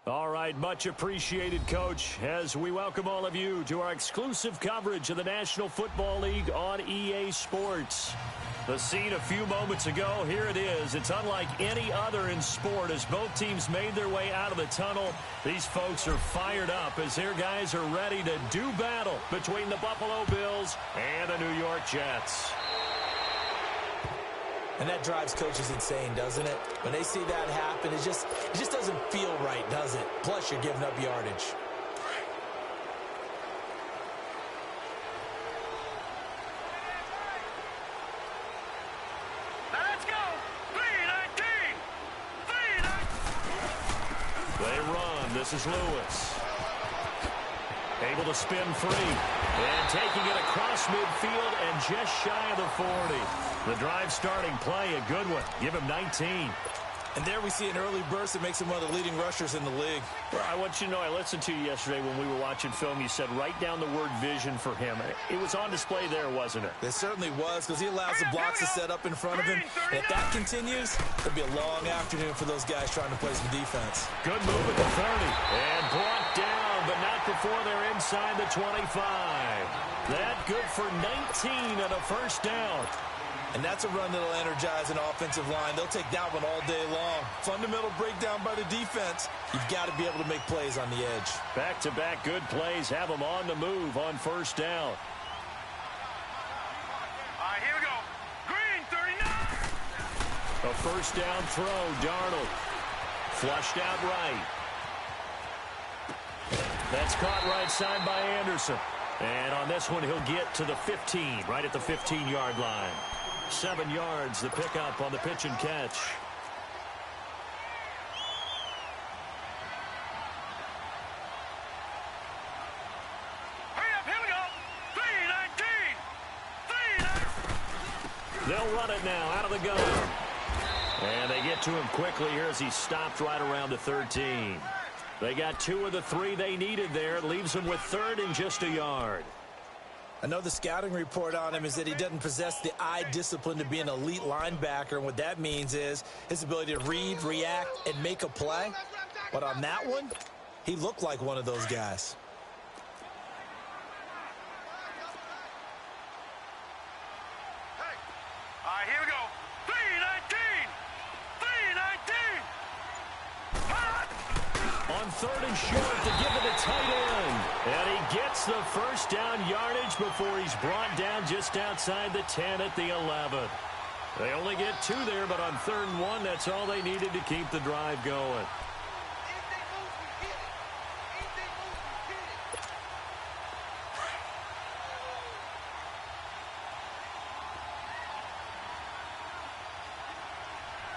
All right, much appreciated, Coach, as we welcome all of you to our exclusive coverage of the National Football League on EA Sports. The scene a few moments ago, here it is. It's unlike any other in sport as both teams made their way out of the tunnel. These folks are fired up as their guys are ready to do battle between the Buffalo Bills and the New York Jets. And that drives coaches insane, doesn't it? When they see that happen, it just doesn't feel right, does it? Plus, you're giving up yardage. Let's go! 3-19! They run. This is Lewis. Able to spin free. And taking it across midfield and just shy of the 40. The drive starting play, a good one. Give him 19. And there we see an early burst that makes him one of the leading rushers in the league. Well, I want you to know, I listened to you yesterday when we were watching film. You said write down the word vision for him. It was on display there, wasn't it? It certainly was, because he allows the blocks to set up in front of him. And if that continues, it'll be a long afternoon for those guys trying to play some defense. Good move at the 30. And brought down, but not before they're inside the 25. That good for 19 and a first down. And that's a run that'll energize an offensive line. They'll take that one all day long. Fundamental breakdown by the defense. You've got to be able to make plays on the edge. Back-to-back good plays have them on the move on first down. All right, here we go. Green, 39. A first down throw, Darnold. Flushed out right. That's caught right side by Anderson. And on this one, he'll get to the 15, right at the 15-yard line. 7 yards, the pickup on the pitch and catch. Hurry up, here we go. 3-19. They'll run it now out of the gun. And they get to him quickly here as he stopped right around the 13. They got 2 of the 3 they needed there. It leaves them with third and just a yard. I know the scouting report on him is that he doesn't possess the eye discipline to be an elite linebacker. And what that means is his ability to read, react, and make a play. But on that one, he looked like one of those guys. Hey. All right, here we go. 3-19. 3-19. On third and short to give it to tight end. And he gets the first down yardage before he's brought down just outside the 10 at the 11. They only get 2 there, but on 3rd and 1, that's all they needed to keep the drive going.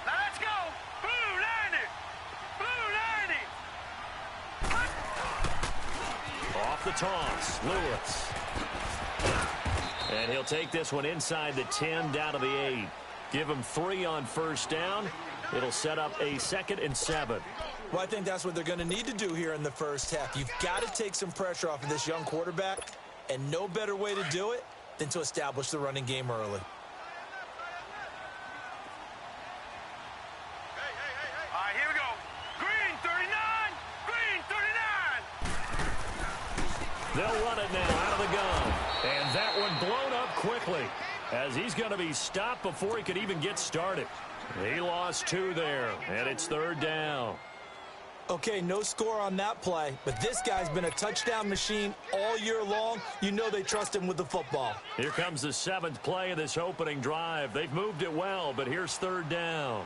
Let's go. Blue 90. Blue 90. Off the toss, Lewis. And he'll take this one inside the 10 down to the 8. Give him 3 on first down. It'll set up a 2nd and 7. Well, I think that's what they're going to need to do here in the first half. You've got to take some pressure off of this young quarterback, and no better way to do it than to establish the running game early. All right, here we go. Green 39. Green 39. They'll run it now out of the gun. And that one blown up quickly as he's going to be stopped before he could even get started. He lost 2 there, and it's 3rd down. Okay, no score on that play, but this guy's been a touchdown machine all year long. You know they trust him with the football. Here comes the 7th play of this opening drive. They've moved it well, but here's 3rd down.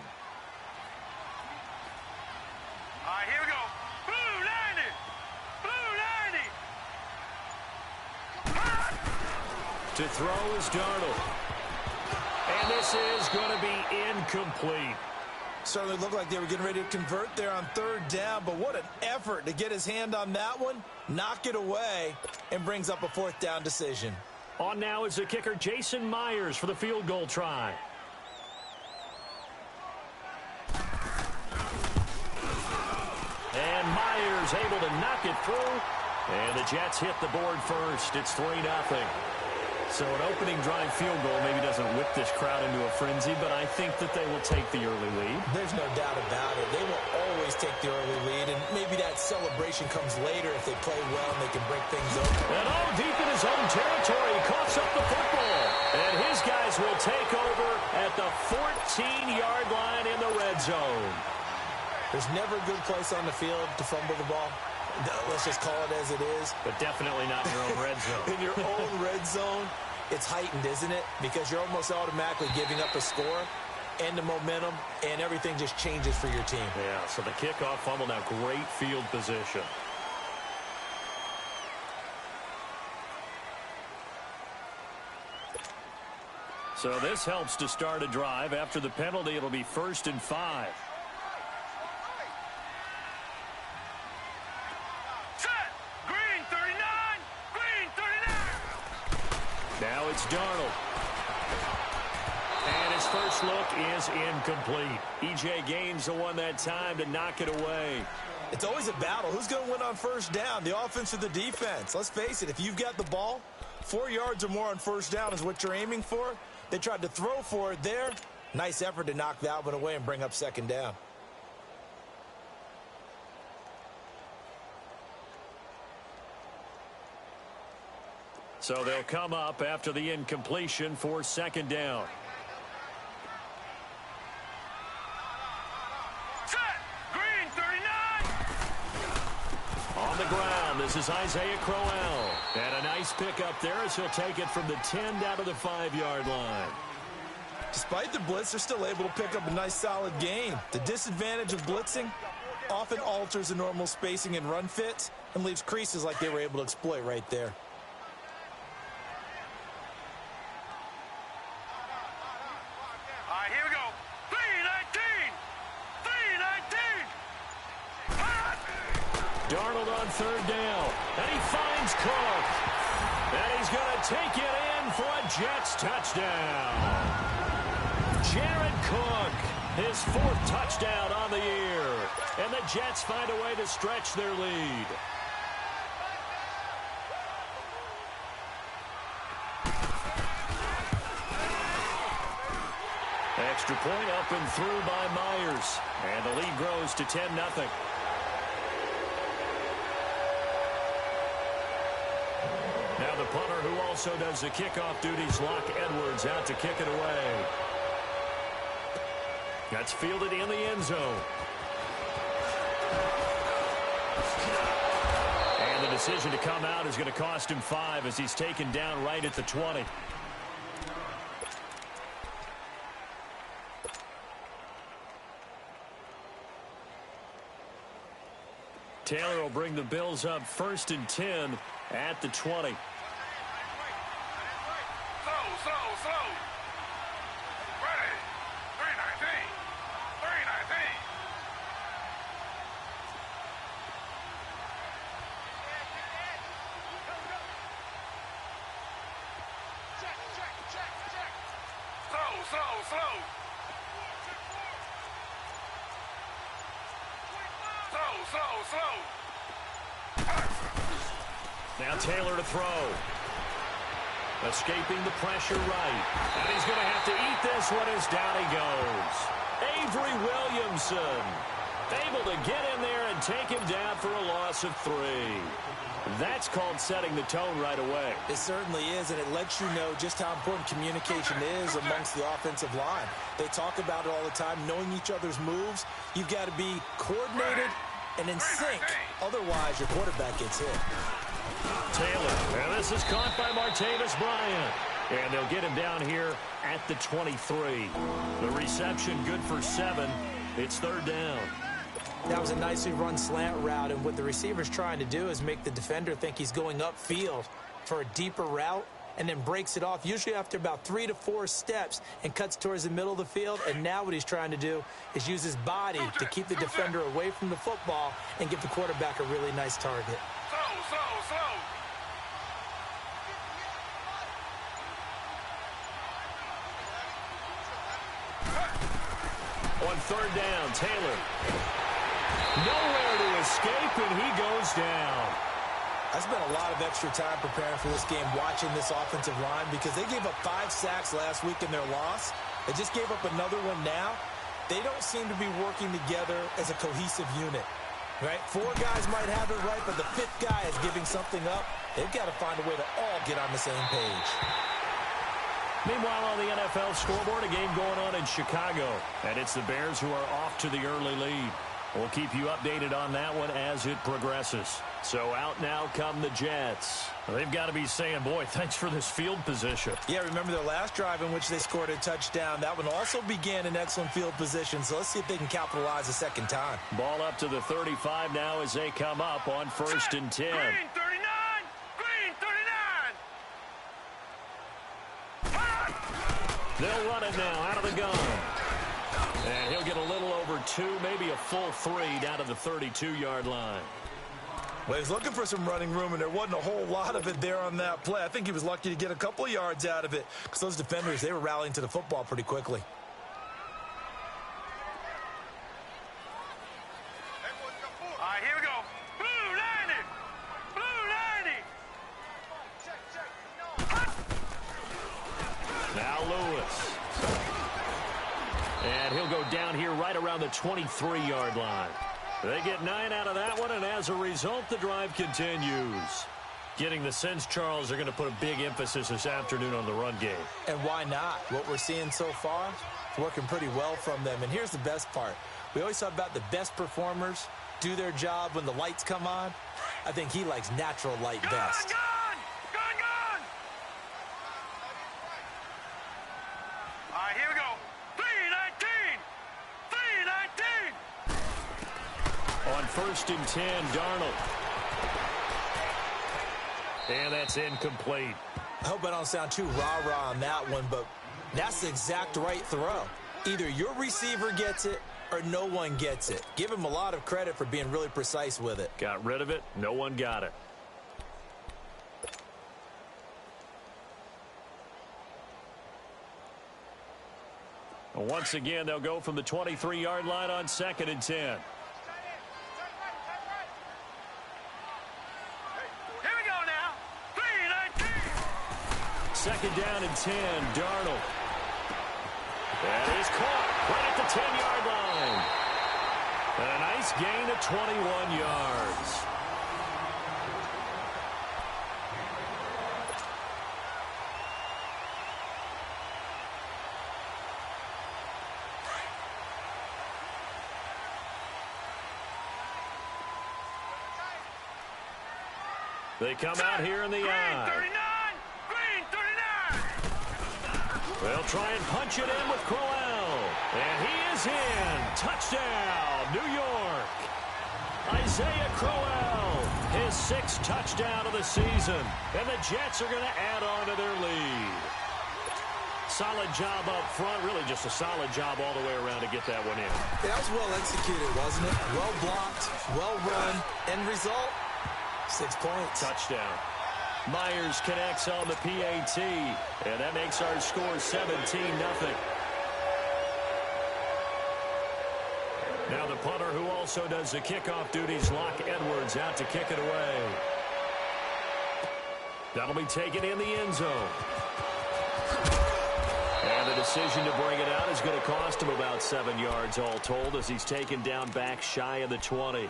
All right, here we go. Blue 90. Blue 90. To throw is Darnold. And this is going to be incomplete. Certainly looked like they were getting ready to convert there on 3rd down, but what an effort to get his hand on that one, knock it away, and brings up a 4th down decision. On now is the kicker, Jason Myers, for the field goal try. And Myers able to knock it through. And the Jets hit the board first. It's 3-0. So an opening drive field goal maybe doesn't whip this crowd into a frenzy, but I think that they will take the early lead. There's no doubt about it. They will always take the early lead, and maybe that celebration comes later if they play well and they can break things open. And deep in his own territory, he coughs up the football. And his guys will take over at the 14-yard line in the red zone. There's never a good place on the field to fumble the ball. Let's just call it as it is. But definitely not in your own red zone. In your own red zone, it's heightened, isn't it? Because you're almost automatically giving up a score and the momentum, and everything just changes for your team. Yeah, so the kickoff fumble, now great field position. So this helps to start a drive. After the penalty, it'll be 1st and 5. Now it's Darnold. And his first look is incomplete. E.J. gains the one that time to knock it away. It's always a battle. Who's going to win on 1st down, the offense or the defense? Let's face it, if you've got the ball, 4 yards or more on 1st down is what you're aiming for. They tried to throw for it there. Nice effort to knock that one away and bring up 2nd down. So they'll come up after the incompletion for 2nd down. Set. Green 39. On the ground, this is Isaiah Crowell. And a nice pickup there as he'll take it from the 10 down to the 5-yard line. Despite the blitz, they're still able to pick up a nice solid gain. The disadvantage of blitzing often alters the normal spacing and run fits and leaves creases like they were able to exploit right there. Here we go. 3-19. Darnold on 3rd down. And he finds Cook. And he's going to take it in for a Jets touchdown. Jared Cook, his 4th touchdown on the year. And the Jets find a way to stretch their lead. Extra point up and through by Myers. And the lead grows to 10-0. Now the punter, who also does the kickoff duties, Locke Edwards, out to kick it away. That's fielded in the end zone. And the decision to come out is going to cost him 5 as he's taken down right at the 20. Taylor will bring the Bills up 1st and 10 at the 20. Slow. Ready. 3-19. Slow. Now Taylor to throw. Escaping the pressure right. And he's going to have to eat this one as down he goes. Avery Williamson able to get in there and take him down for a loss of 3. That's called setting the tone right away. It certainly is, and it lets you know just how important communication is amongst the offensive line. They talk about it all the time, knowing each other's moves. You've got to be coordinated and in sync. Otherwise, your quarterback gets hit. Taylor, and this is caught by Martavis Bryant. And they'll get him down here at the 23. The reception good for 7. It's third down. That was a nicely run slant route, and what the receiver's trying to do is make the defender think he's going upfield for a deeper route, and then breaks it off, usually after about 3 to 4 steps, and cuts towards the middle of the field. And now what he's trying to do is use his body to keep the defender away from the football and give the quarterback a really nice target. Slow. On third down, Taylor. Nowhere to escape, and he goes down. I spent a lot of extra time preparing for this game, watching this offensive line, because they gave up 5 sacks last week in their loss. They just gave up another one now. They don't seem to be working together as a cohesive unit, right? 4 guys might have it right, but the 5th guy is giving something up. They've got to find a way to all get on the same page. Meanwhile, on the NFL scoreboard, a game going on in Chicago. And it's the Bears who are off to the early lead. We'll keep you updated on that one as it progresses. So out now come the Jets. They've got to be saying, boy, thanks for this field position. Yeah, remember their last drive in which they scored a touchdown. That one also began in excellent field position. So let's see if they can capitalize a second time. Ball up to the 35 now as they come up on 1st and 10. Green 39. Green 39. They'll run it now out of the gun. And he'll get a little over 2, maybe a full 3 down to the 32-yard line. Well, he was looking for some running room, and there wasn't a whole lot of it there on that play. I think he was lucky to get a couple of yards out of it because those defenders, they were rallying to the football pretty quickly. All right, here we go. Blue 90. Blue 90. Now Lewis. And he'll go down here right around the 23-yard line. They get 9 out of that one, and as a result, the drive continues. Getting the sense, Charles, they're going to put a big emphasis this afternoon on the run game. And why not? What we're seeing so far is working pretty well from them. And here's the best part. We always talk about the best performers do their job when the lights come on. I think he likes natural light best. Gun! All right, here we go. 319. On 1st and 10, Darnold. And that's incomplete. I hope I don't sound too rah-rah on that one, but that's the exact right throw. Either your receiver gets it or no one gets it. Give him a lot of credit for being really precise with it. Got rid of it. No one got it. Once again, they'll go from the 23-yard line on 2nd and 10. Here we go now. 319. 2nd down and 10, Darnold. And he's caught right at the 10-yard line. And a nice gain of 21 yards. They come out here in the eye. Green 39. They'll try and punch it in with Crowell. And he is in. Touchdown, New York. Isaiah Crowell, his 6th touchdown of the season. And the Jets are going to add on to their lead. Solid job up front. Really just a solid job all the way around to get that one in. Yeah, that was well executed, wasn't it? Well blocked, well run. End result? 6 points. Touchdown. Myers connects on the PAT, and that makes our score 17-0. Now the punter who also does the kickoff duties, Locke Edwards, out to kick it away. That'll be taken in the end zone. And the decision to bring it out is going to cost him about 7 yards all told as he's taken down back shy of the 20.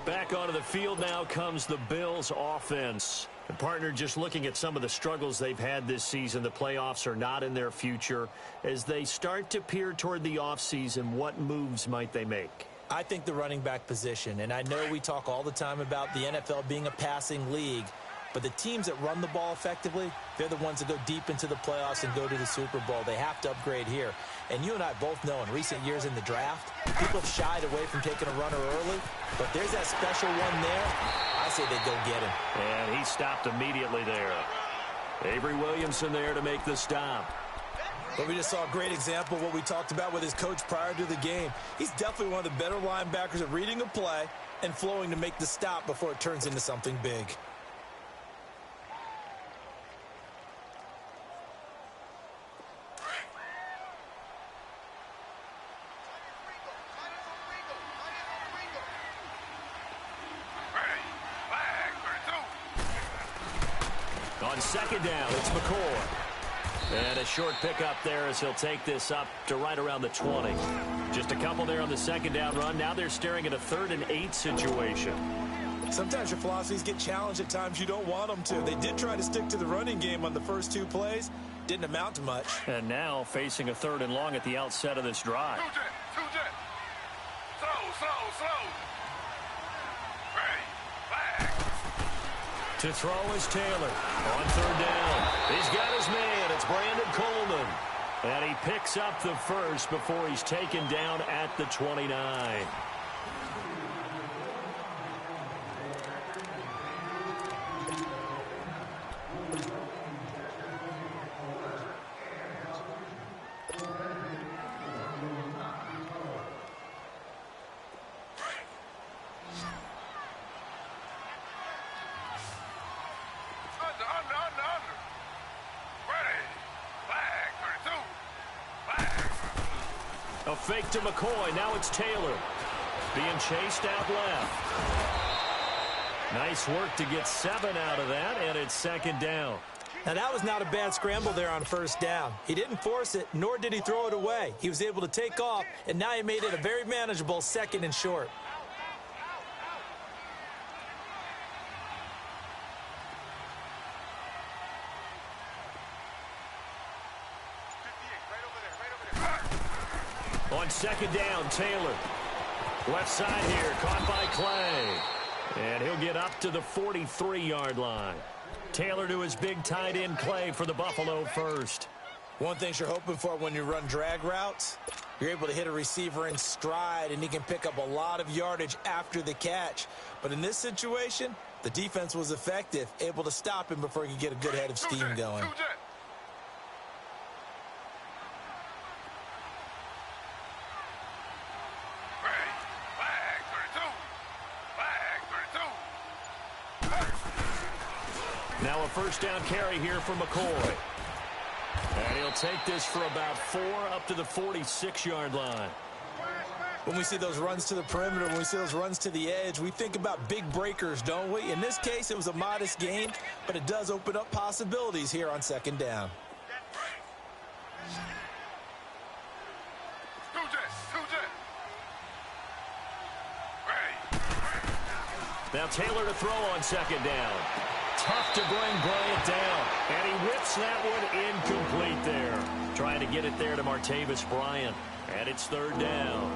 Back onto the field now comes the Bills offense. And partner, just looking at some of the struggles they've had this season, the playoffs are not in their future. As they start to peer toward the offseason, what moves might they make? I think the running back position, and I know we talk all the time about the NFL being a passing league, but the teams that run the ball effectively, they're the ones that go deep into the playoffs and go to the Super Bowl. They have to upgrade here. And you and I both know in recent years in the draft, people have shied away from taking a runner early, but there's that special one there. I say they go get him. And he stopped immediately there. Avery Williamson there to make the stop. But we just saw a great example of what we talked about with his coach prior to the game. He's definitely one of the better linebackers at reading a play and flowing to make the stop before it turns into something big. On second down, it's McCoy. And a short pickup there as he'll take this up to right around the 20. Just a couple there on the second down run. Now they're staring at a 3rd and 8 situation. Sometimes your philosophies get challenged at times you don't want them to. They did try to stick to the running game on the first 2 plays. Didn't amount to much. And now facing a 3rd and long at the outset of this drive. Two jet. Slow. Ready. Flag. To throw is Taylor. On 3rd down. He's got his man. It's Brandon Coleman. And he picks up the first before he's taken down at the 29. Under. Ready. Flag. 32. Flag. A fake to McCoy. Now it's Taylor. Being chased out left. Nice work to get 7 out of that, and it's 2nd down. Now, that was not a bad scramble there on 1st down. He didn't force it, nor did he throw it away. He was able to take off, and now he made it a very manageable 2nd and short. On 2nd down, Taylor. Left side here, caught by Clay. And he'll get up to the 43-yard line. Taylor to his big tight end Clay for the Buffalo first. One thing you're hoping for when you run drag routes, you're able to hit a receiver in stride, and he can pick up a lot of yardage after the catch. But in this situation, the defense was effective, able to stop him before he could get a good head of steam going. Now a 1st down carry here for McCoy. And he'll take this for about 4 up to the 46-yard line. When we see those runs to the perimeter, when we see those runs to the edge, we think about big breakers, don't we? In this case, it was a modest gain, but it does open up possibilities here on 2nd down. Now Taylor to throw on 2nd down. Tough to bring Bryant down. And he whips that one incomplete there. Trying to get it there to Martavis Bryant. And it's 3rd down.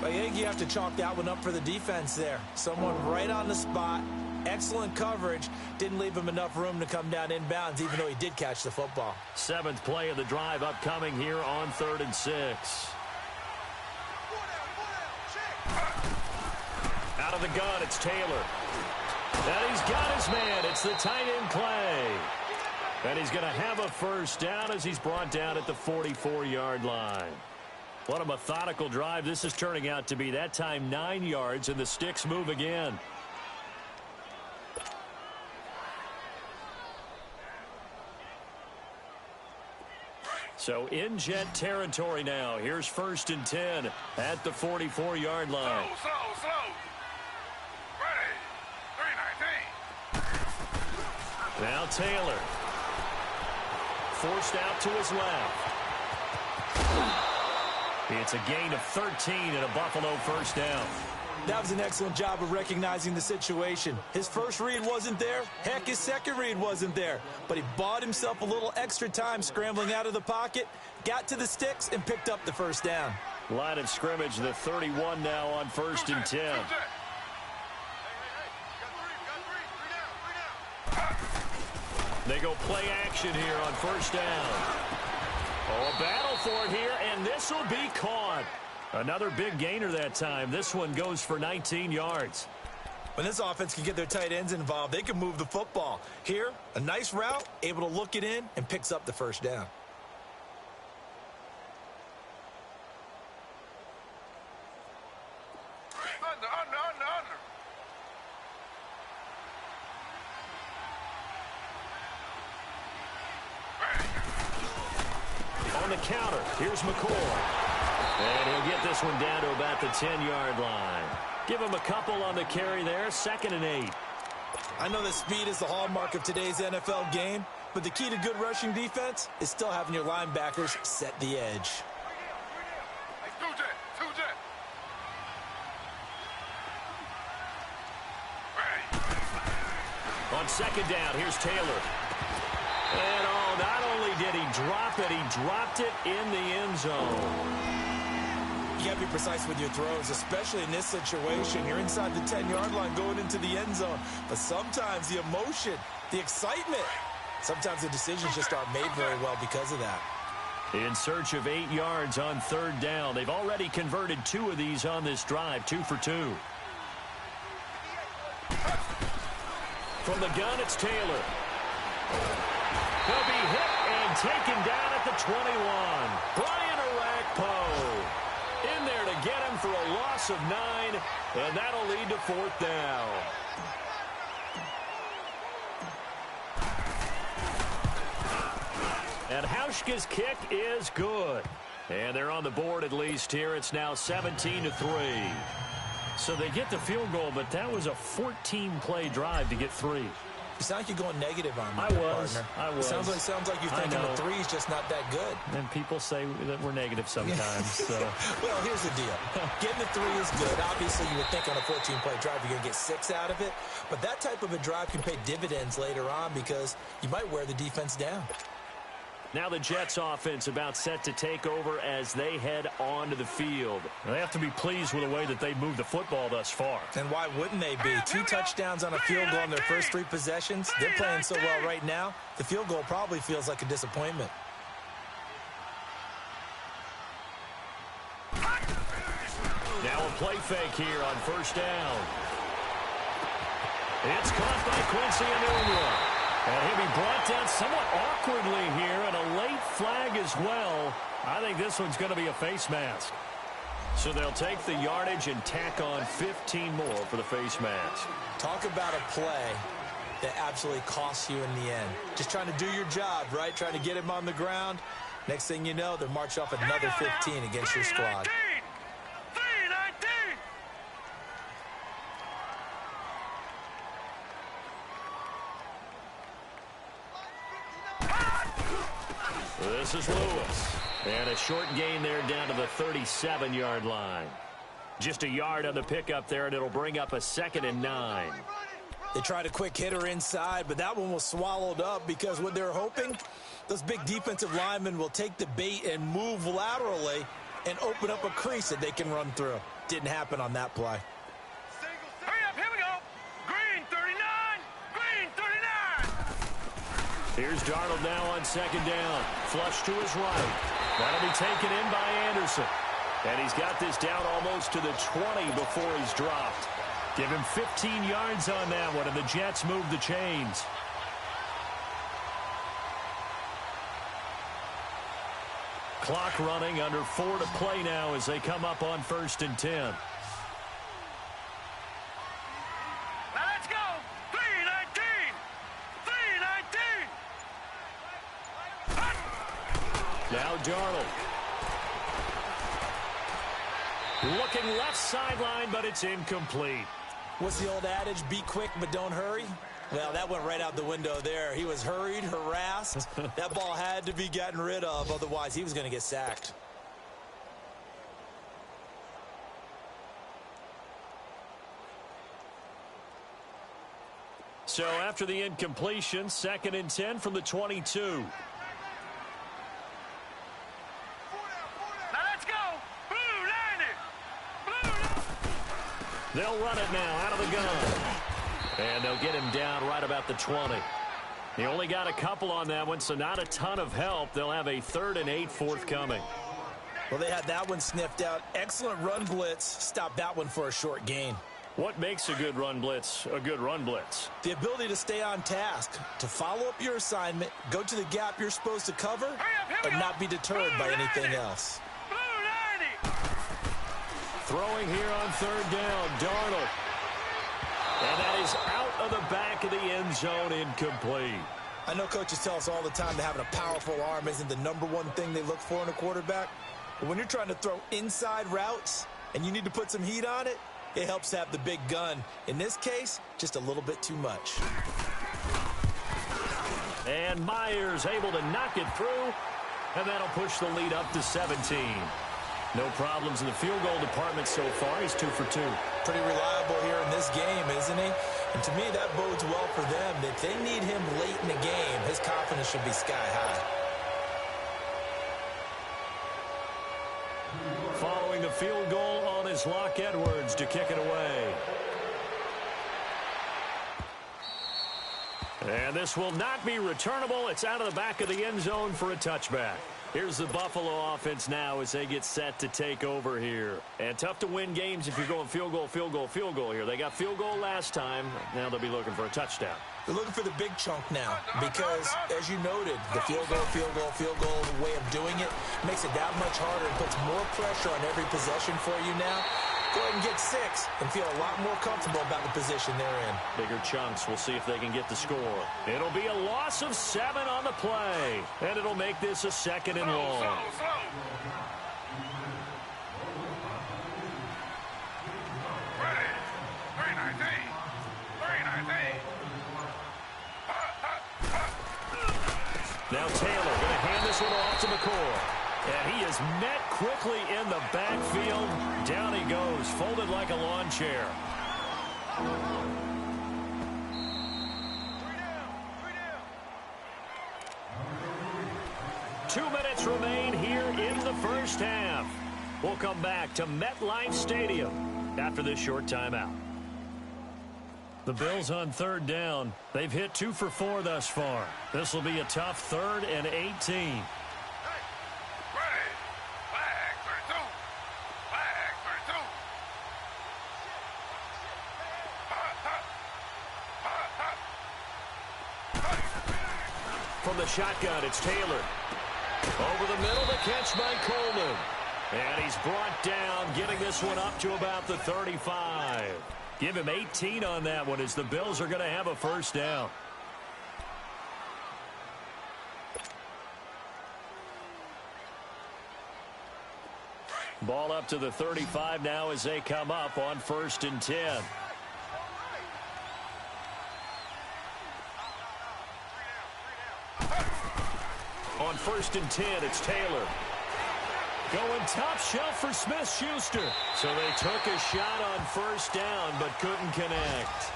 I think you have to chalk that one up for the defense there. Someone right on the spot. Excellent coverage. Didn't leave him enough room to come down inbounds, even though he did catch the football. 7th play of the drive upcoming here on 3rd and 6. Out of the gun, it's Taylor. And he's got his man. It's the tight end Clay. And he's going to have a 1st down as he's brought down at the 44-yard line. What a methodical drive this is turning out to be. That time 9 yards, and the sticks move again. So in Jet territory now. Here's 1st and 10 at the 44-yard line. Slow. Ready. 3-19. Now Taylor. Forced out to his left. It's a gain of 13 and a Buffalo 1st down. That was an excellent job of recognizing the situation. His first read wasn't there. Heck, his second read wasn't there. But he bought himself a little extra time scrambling out of the pocket, got to the sticks, and picked up the 1st down. Line of scrimmage, the 31 now on 1st and 10. They go play action here on 1st down. Oh, a battle for it here, and this will be caught. Another big gainer that time. This one goes for 19 yards. When this offense can get their tight ends involved, they can move the football. Here, a nice route, able to look it in, and picks up the 1st down. Under. On the counter, here's McCoy. And he'll get this one down to about the 10-yard line. Give him a couple on the carry there, 2nd and 8. I know that speed is the hallmark of today's NFL game, but the key to good rushing defense is still having your linebackers set the edge. On 2nd down, here's Taylor. And not only did he drop it, he dropped it in the end zone. You got to be precise with your throws, especially in this situation. You're inside the 10-yard line going into the end zone. But sometimes the emotion, the excitement, sometimes the decisions just aren't made very well because of that. In search of 8 yards on 3rd down. They've already converted 2 of these on this drive, 2 for 2. From the gun, it's Taylor. He'll be hit and taken down at the 21. Brian Orakpo in there to get him for a loss of 9, and that'll lead to 4th down. And Hauschka's kick is good. And they're on the board at least here. It's now 17-3. So they get the field goal, but that was a 14-play drive to get 3. You sound like you're going negative on me, I was. Sounds like you're thinking the 3 is just not that good. And people say that we're negative sometimes. So. Well, here's the deal. Getting the 3 is good. Obviously, you would think on a 14-play drive you're going to get 6 out of it. But that type of a drive can pay dividends later on because you might wear the defense down. Now the Jets offense about set to take over as they head onto the field. They have to be pleased with the way that they moved the football thus far. And why wouldn't they be? 2 touchdowns on a field goal in their first 3 possessions. They're playing so well right now, the field goal probably feels like a disappointment. Now a play fake here on 1st down. It's caught by Quincy Enunwa. And he'll be brought down somewhat awkwardly here, and a late flag as well. I think this one's going to be a face mask. So they'll take the yardage and tack on 15 more for the face mask. Talk about a play that absolutely costs you in the end. Just trying to do your job, right? Trying to get him on the ground. Next thing you know, they're march off another 15 against your squad. This is Lewis. And a short gain there down to the 37-yard line. Just a yard on the pickup there, and it'll bring up a 2nd and 9. They tried a quick hitter inside, but that one was swallowed up because what they're hoping, those big defensive linemen will take the bait and move laterally and open up a crease that they can run through. Didn't happen on that play. Hurry up, here we go. Green 39, green 39. Here's Darnold now on 2nd down. Flush to his right. That'll be taken in by Anderson. And he's got this down almost to the 20 before he's dropped. Give him 15 yards on that one, and the Jets move the chains. Clock running, under 4 to play now as they come up on 1st and 10. Now let's go. 3-19. 3-19. Now Darnold. Looking left sideline, but it's incomplete. What's the old adage, be quick but don't hurry? Well, that went right out the window there. He was hurried, harassed. That ball had to be gotten rid of, otherwise he was going to get sacked. So after the incompletion, 2nd and 10 from the 22. Now let's go. Blue They'll run it now out of the gun. And they'll get him down right about the 20. He only got a couple on that one, so not a ton of help. They'll have a 3rd and 8 forthcoming. Well, they had that one sniffed out. Excellent run blitz. Stopped that one for a short gain. What makes a good run blitz a good run blitz? The ability to stay on task, to follow up your assignment, go to the gap you're supposed to cover, and not be deterred by anything else. Throwing here on 3rd down, Darnold. And that is out of the back of the end zone, incomplete. I know coaches tell us all the time that having a powerful arm isn't the #1 thing they look for in a quarterback. But when you're trying to throw inside routes and you need to put some heat on it, it helps to have the big gun. In this case, just a little bit too much. And Myers able to knock it through, and that'll push the lead up to 17. No problems in the field goal department so far. He's 2 for 2. Pretty reliable here in this game, isn't he? And to me, that bodes well for them. If they need him late in the game, his confidence should be sky high. Following the field goal on his Locke Edwards to kick it away. And this will not be returnable. It's out of the back of the end zone for a touchback. Here's the Buffalo offense now as they get set to take over here. And tough to win games if you're going field goal, field goal, field goal here. They got field goal last time. Now they'll be looking for a touchdown. They're looking for the big chunk now because, as you noted, the field goal, way of doing it makes it that much harder and puts more pressure on every possession for you now. Go ahead and get 6 and feel a lot more comfortable about the position they're in. Bigger chunks. We'll see if they can get the score. It'll be a loss of 7 on the play, and it'll make this a 2nd and long. Ready. 319. 319. Now Taylor going to hand this one off to McCoy. And he is met quickly in the backfield. Down he goes, folded like a lawn chair. 2 minutes remain here in the first half. We'll come back to MetLife Stadium after this short timeout. The Bills on 3rd down. They've hit 2 for 4 thus far. This will be a tough 3rd and 18. From the shotgun, it's Taylor. Over the middle, the catch by Coleman. And he's brought down, getting this one up to about the 35. Give him 18 on that one as the Bills are going to have a first down. Ball up to the 35 now as they come up on 1st and 10. On 1st and 10, it's Taylor. Going top shelf for Smith-Schuster. So they took a shot on 1st down, but couldn't connect.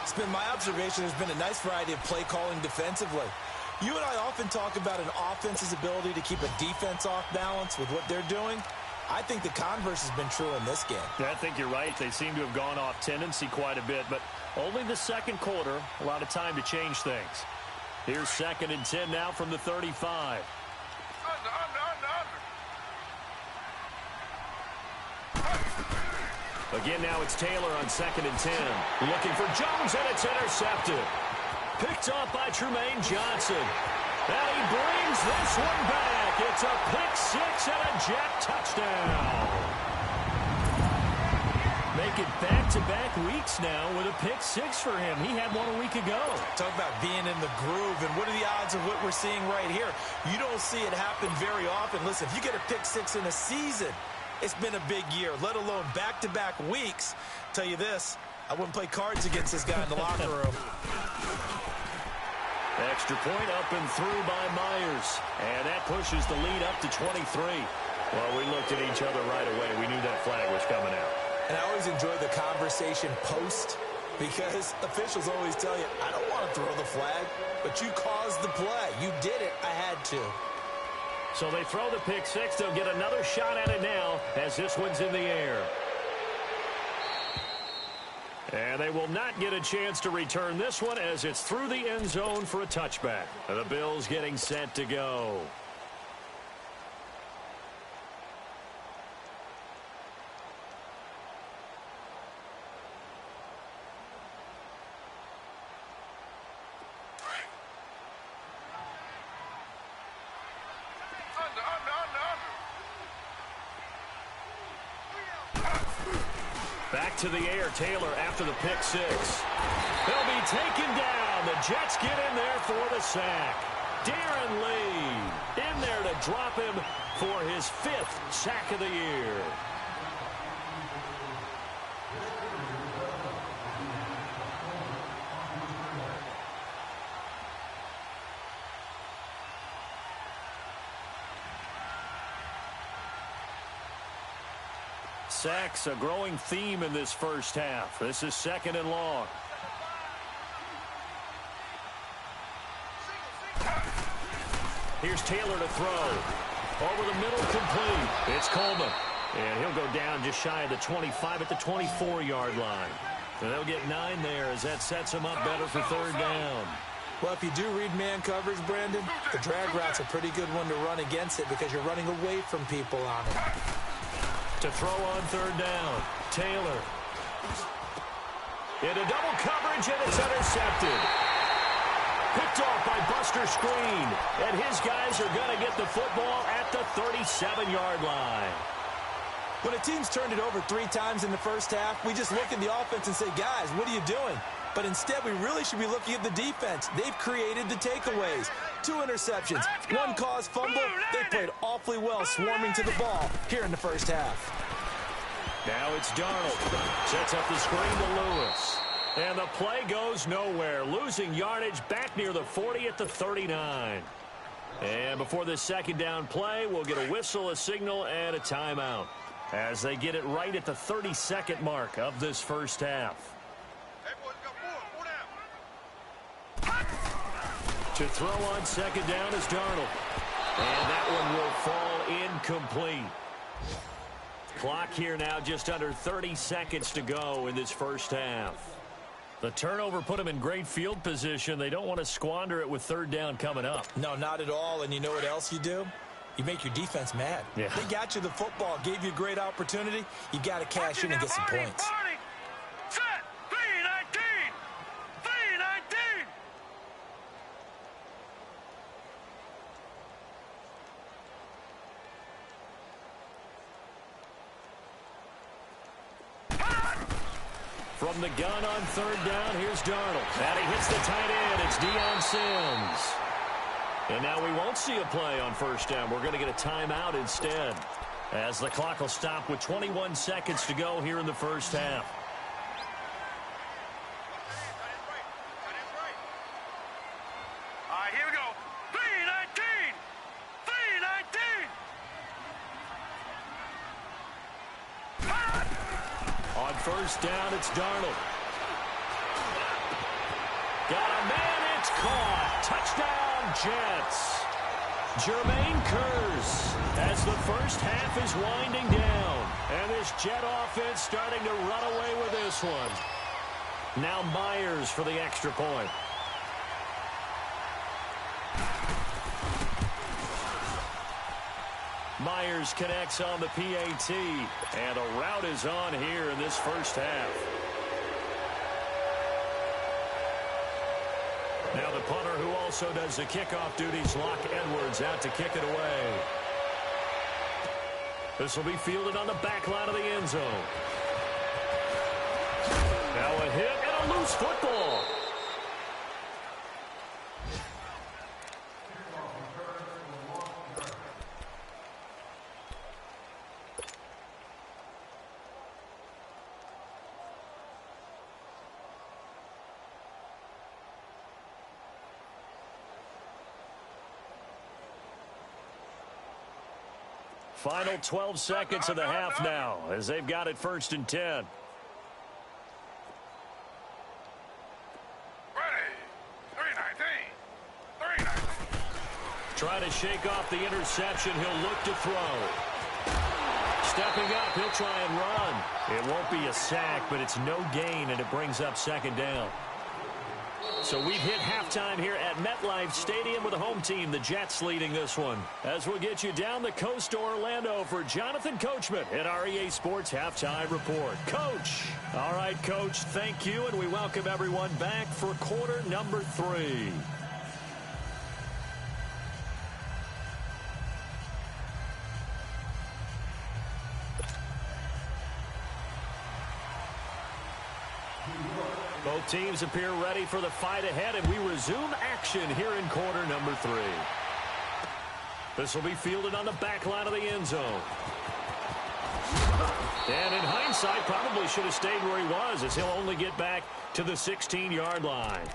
It's been my observation there's been a nice variety of play calling defensively. You and I often talk about an offense's ability to keep a defense off balance with what they're doing. I think the converse has been true in this game. Yeah, I think you're right. They seem to have gone off tendency quite a bit, but only the 2nd quarter, a lot of time to change things. Here's 2nd and 10 now from the 35. Again, now it's Taylor on 2nd and 10. Looking for Jones, and it's intercepted. Picked off by Trumaine Johnson. And he brings this one back. It's a pick-6 and a jet touchdown. Make it back-to-back weeks now with a pick-6 for him. He had one a week ago. Talk about being in the groove, and what are the odds of what we're seeing right here? You don't see it happen very often. Listen, if you get a pick-6 in a season, it's been a big year, let alone back-to-back weeks. Tell you this, I wouldn't play cards against this guy in the locker room. Extra point up and through by Myers. And that pushes the lead up to 23. Well, we looked at each other right away. We knew that flag was coming out. And I always enjoy the conversation post because officials always tell you, I don't want to throw the flag, but you caused the play. You did it. I had to. So they throw the pick-6. They'll get another shot at it now as this one's in the air. And they will not get a chance to return this one as it's through the end zone for a touchback. The Bills getting set to go. Back to the air, Taylor after the pick six. They'll be taken down. The Jets get in there for the sack. Darren Lee in there to drop him for his 5th sack of the year. Sacks, a growing theme in this first half. This is 2nd and long. Here's Taylor to throw. Over the middle, complete. It's Coleman. And he'll go down just shy of the 25 at the 24-yard line. And they'll get 9 there as that sets him up better for 3rd down. Well, if you do read man coverage, Brandon, the drag route's a pretty good one to run against it because you're running away from people on it. To throw on 3rd down, Taylor. Into double coverage, and it's intercepted. Picked off by Buster Screen, and his guys are going to get the football at the 37-yard line. When a team's turned it over 3 times in the first half, we just look at the offense and say, guys, what are you doing? But instead, we really should be looking at the defense. They've created the takeaways. 2 interceptions, 1 caused fumble. They played awfully well swarming to the ball here in the first half. Now it's Darnold. Sets up the screen to Lewis. And the play goes nowhere. Losing yardage back near the 40 at the 39. And before this 2nd down play, we'll get a whistle, a signal, and a timeout as they get it right at the 32nd mark of this first half. To throw on 2nd down is Darnold. And that one will fall incomplete. Clock here now just under 30 seconds to go in this first half. The turnover put them in great field position. They don't want to squander it with 3rd down coming up. No, not at all. And you know what else you do? You make your defense mad. Yeah. They got you the football, gave you a great opportunity. You got to cash in and get some points. Set. 3-19. 3-19. From the gun on 3rd down, here's Darnold. And he hits the tight end. It's Deion Sims. And now we won't see a play on 1st down. We're going to get a timeout instead, as the clock will stop with 21 seconds to go here in the first half. All right, here we go. 3-19. 3-19. On 1st down, it's Darnold. Got a man, it's caught. Touchdown, Jets. Jermaine Kearse as the first half is winding down. And this Jet offense starting to run away with this one. Now Myers for the extra point. Myers connects on the PAT. And a route is on here in this first half. Now the punter who also does the kickoff duties, Locke Edwards, out to kick it away. This will be fielded on the back line of the end zone. Now a hit and a loose football. Final 12 seconds of the half now as they've got it 1st and 10. Ready. 3-19. 3-19. Try to shake off the interception. He'll look to throw. stepping up. He'll try and run. It won't be a sack, but it's no gain, and it brings up second down. So we've hit halftime here at MetLife Stadium with the home team, the Jets, leading this one. As we'll get you down the coast to Orlando for Jonathan Coachman at our EA Sports Halftime Report. Coach. All right, Coach, thank you, and we welcome everyone back for quarter number 3. Both teams appear ready for the fight ahead, and we resume action here in quarter number 3. This will be fielded on the back line of the end zone. And in hindsight, probably should have stayed where he was, as he'll only get back to the 16-yard line.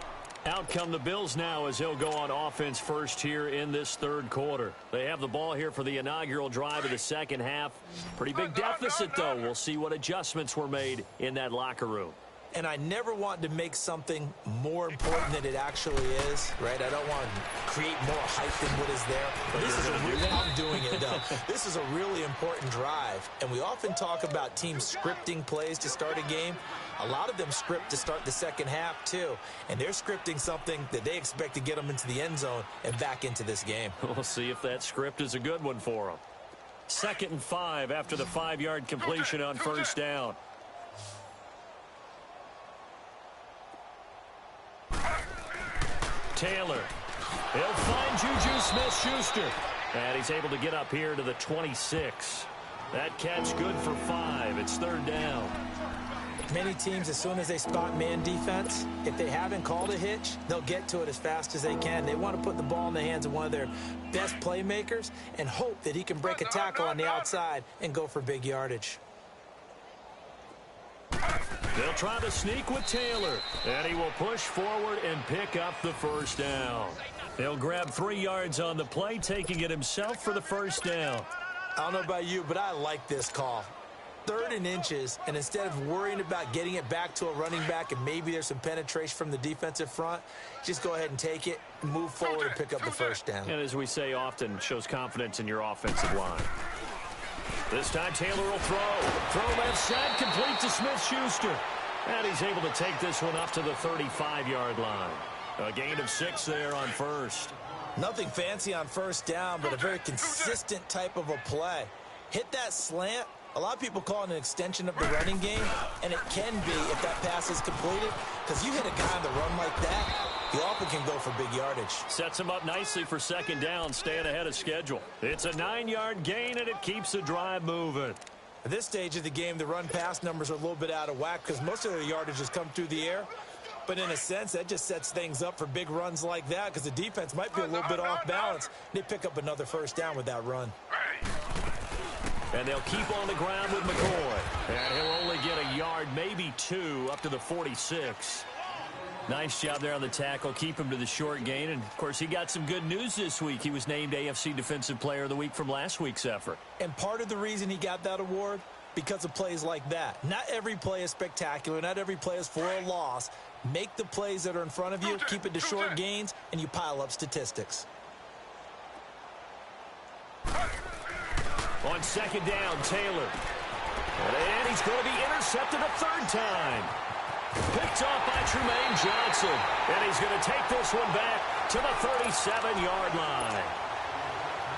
Out come the Bills now as he'll go on offense first here in this third quarter. They have the ball here for the inaugural drive of the second half. Pretty big deficit, though. We'll see what adjustments were made in that locker room. And I never want to make something more important than it actually is, right? I don't want to create more hype than what is there. But this is I'm doing it, though. This is a really important drive. And we often talk about teams scripting plays to start a game. A lot of them script to start the second half, too. And they're scripting something that they expect to get them into the end zone and back into this game. We'll see if that script is a good one for them. 2nd and 5 after the 5-yard completion on first down. Taylor. He'll find Juju Smith-Schuster. And he's able to get up here to the 26. That catch good for 5. It's 3rd down. Many teams, as soon as they spot man defense, if they haven't called a hitch, they'll get to it as fast as they can. They want to put the ball in the hands of one of their best playmakers and hope that he can break a tackle on the outside and go for big yardage. They'll try to sneak with Taylor, and he will push forward and pick up the first down. He'll grab 3 yards on the play, taking it himself for the first down. I don't know about you, but I like this call. 3rd and inches, and instead of worrying about getting it back to a running back and maybe there's some penetration from the defensive front, just go ahead and take it, move forward, and pick up the first down. And as we say often, shows confidence in your offensive line. This time Taylor will throw left side, complete to Smith-Schuster. And he's able to take this one up to the 35-yard line. A gain of 6 there on first. Nothing fancy on first down, but a very consistent type of a play. Hit that slant. A lot of people call it an extension of the running game, and it can be if that pass is completed, because you hit a guy on the run like that, you often can go for big yardage. Sets him up nicely for 2nd down, staying ahead of schedule. It's a 9-yard gain, and it keeps the drive moving. At this stage of the game, the run-pass numbers are a little bit out of whack because most of the yardage has come through the air. But in a sense, that just sets things up for big runs like that because the defense might be a little bit off balance. They pick up another first down with that run. And they'll keep on the ground with McCoy. And he'll only get a yard, maybe 2, up to the 46. Nice job there on the tackle. Keep him to the short gain. And, of course, he got some good news this week. He was named AFC Defensive Player of the Week from last week's effort. And part of the reason he got that award, because of plays like that. Not every play is spectacular. Not every play is for a loss. Make the plays that are in front of you, keep it to short gains, and you pile up statistics. On 2nd down, Taylor. And he's going to be intercepted a 3rd time. Picked off by Trumaine Johnson. And he's going to take this one back to the 37-yard line.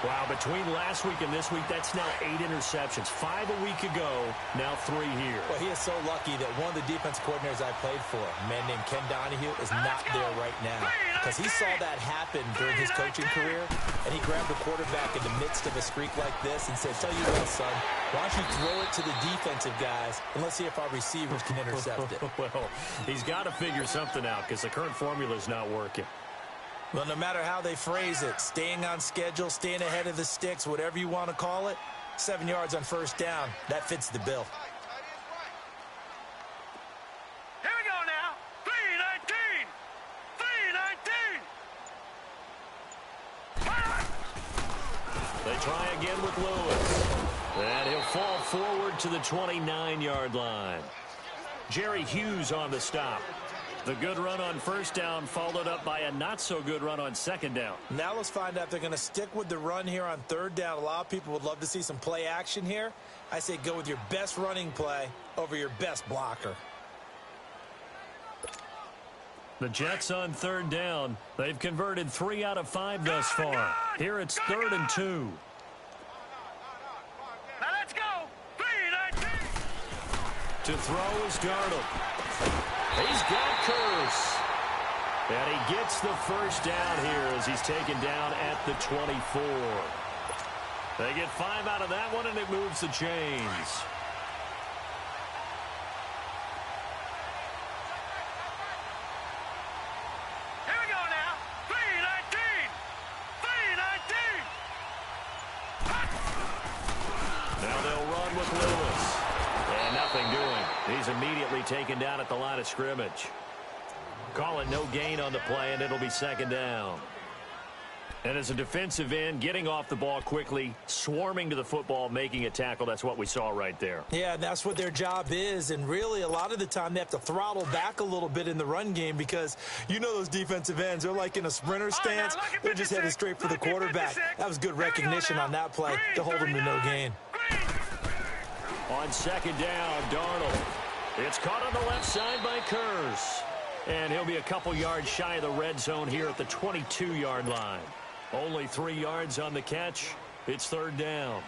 Wow, between last week and this week, that's now 8 interceptions. 5 a week ago, now 3 here. Well, he is so lucky that one of the defense coordinators I played for, a man named Ken Donahue, is not there right now. Because he saw that happen during his coaching career, and he grabbed the quarterback in the midst of a streak like this and said, tell you what, son, why don't you throw it to the defensive guys, and let's see if our receivers can intercept it. Well, he's got to figure something out because the current formula is not working. Well, no matter how they phrase it, staying on schedule, staying ahead of the sticks, whatever you want to call it, 7 yards on first down, that fits the bill. Here we go now. 3-19. 3-19. They try again with Lewis. And he'll fall forward to the 29-yard line. Jerry Hughes on the stop. The good run on first down followed up by a not-so-good run on second down. Now let's find out if they're going to stick with the run here on third down. A lot of people would love to see some play action here. I say go with your best running play over your best blocker. The Jets on third down. They've converted 3 out of 5 thus far. Here it's 3rd and 2. Now let's go. 3-19. To throw is Darnold. He's got Curse. And he gets the first down here as he's taken down at the 24. They get 5 out of that one, and it moves the chains. Here we go now. 3-19. 3-19. Now they'll run with Lewis. And nothing doing. He's immediately taken down at the line of scrimmage. Call it no gain on the play, and it'll be second down. And as a defensive end, getting off the ball quickly, swarming to the football, making a tackle, that's what we saw right there. Yeah, and that's what their job is. And really, a lot of the time, they have to throttle back a little bit in the run game because you know those defensive ends, they're like in a sprinter stance. They're just heading straight for the quarterback. That was good recognition on that play to hold them to no gain. On second down, Darnold. It's caught on the left side by Curse. And he'll be a couple yards shy of the red zone here at the 22-yard line. Only 3 yards on the catch. It's third down.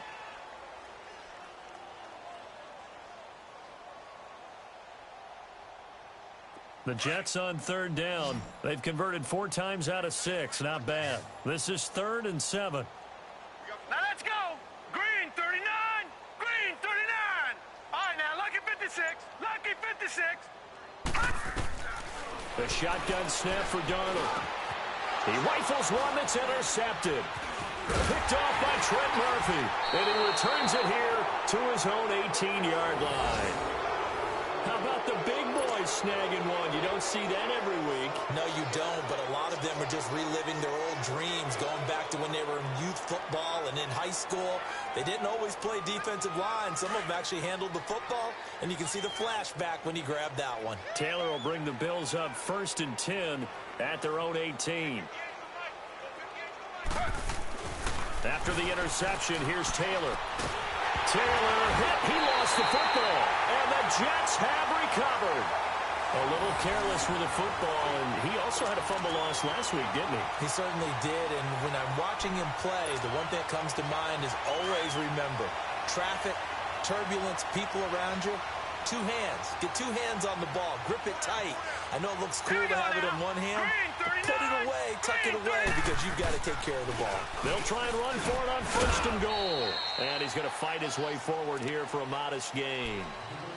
The Jets on third down. They've converted 4 times out of 6. Not bad. This is 3rd and 7. Now let's go. Green 39. Green 39. All right, now lucky 56. Lucky 56. The shotgun snap for Darnold. He rifles one that's intercepted. Picked off by Trent Murphy. And he returns it here to his own 18-yard line. How about the big boys snagging one? You don't see that every week. No, you don't, but a lot of them are just reliving their old dreams, going back to when they were in youth football and in high school. They didn't always play defensive line. Some of them actually handled the football, and you can see the flashback when he grabbed that one. Taylor will bring the Bills up 1st and 10 at their own 18. After the interception, here's Taylor. Taylor hit. He lost the football, and the Jets have recovered. A little careless with the football, and he also had a fumble loss last week, didn't he? He certainly did, and when I'm watching him play, the one thing that comes to mind is always remember, traffic, turbulence, people around you, 2 hands. Get 2 hands on the ball. Grip it tight. I know it looks cool to have it in one hand, but put it away, tuck it away, because you've got to take care of the ball. They'll try and run for it on 1st and goal. And he's going to fight his way forward here for a modest gain.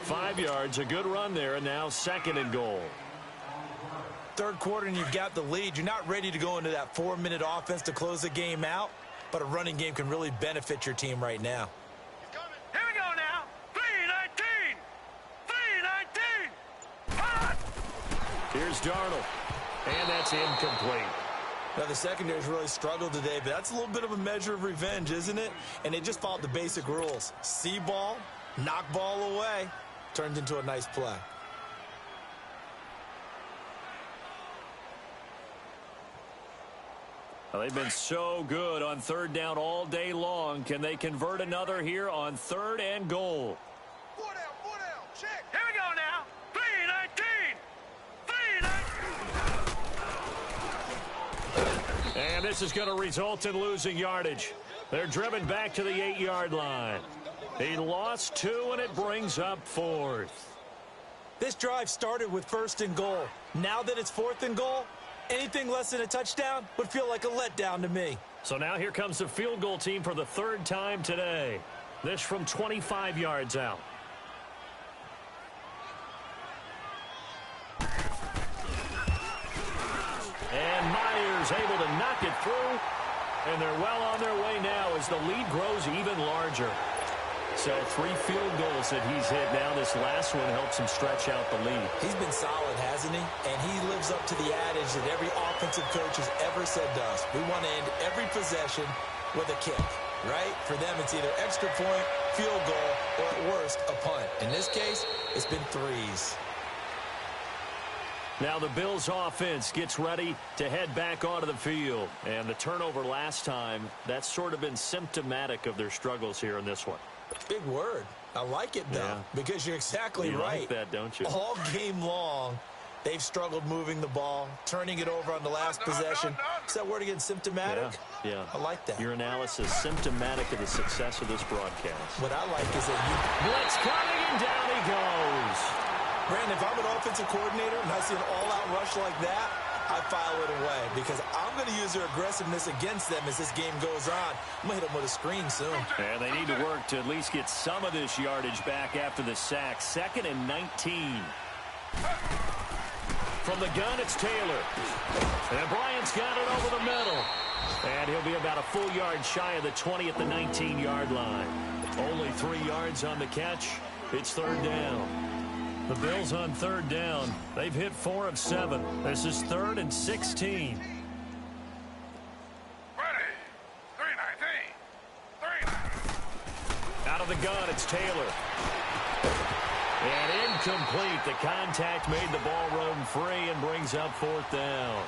5 yards, a good run there, and now 2nd and goal. Third quarter, and you've got the lead. You're not ready to go into that 4-minute offense to close the game out, but a running game can really benefit your team right now. Here we go now. 3-19. 3-19. Here's Darnold. And that's incomplete. Now, the secondary's really struggled today, but that's a little bit of a measure of revenge, isn't it? And they just followed the basic rules. See ball, knock ball away. Turned into a nice play. Well, they've been so good on third down all day long. Can they convert another here on 3rd and goal? 4 down, check. Here we go now. 3-19. And this is going to result in losing yardage. They're driven back to the 8-yard line. He lost 2, and it brings up 4th. This drive started with 1st and goal. Now that it's 4th and goal, anything less than a touchdown would feel like a letdown to me. So now here comes the field goal team for the 3rd time today. This from 25 yards out. And Myers able to knock it through. And they're well on their way now as the lead grows even larger. So 3 field goals that he's hit now. This last one helps him stretch out the lead. He's been solid, hasn't he? And he lives up to the adage that every offensive coach has ever said to us. We want to end every possession with a kick, right? For them, it's either extra point, field goal, or at worst, a punt. In this case, it's been 3s. Now the Bills offense gets ready to head back onto the field. And the turnover last time, that's sort of been symptomatic of their struggles here in this one. Big word. I like it, though, because you're exactly right. You like that, don't you? All game long, they've struggled moving the ball, turning it over on the last possession. Is that word again, symptomatic? Yeah. I like that. Your analysis, symptomatic of the success of this broadcast. What I like is that you... Blitz coming, and down he goes. Brandon, if I'm an offensive coordinator and I see an all-out rush like that, I file it away because I'm going to use their aggressiveness against them as this game goes on. I'm going to hit them with a screen soon. And they need to work to at least get some of this yardage back after the sack. 2nd and 19. From the gun, it's Taylor. And Bryant's got it over the middle. And he'll be about a full yard shy of the 20 at the 19-yard line. Only 3 yards on the catch. It's 3rd down. The Bills on 3rd down. They've hit 4 of 7. This is 3rd and 16. Ready. 3-19. Out of the gun, it's Taylor. And incomplete. The contact made the ball roam free and brings up 4th down.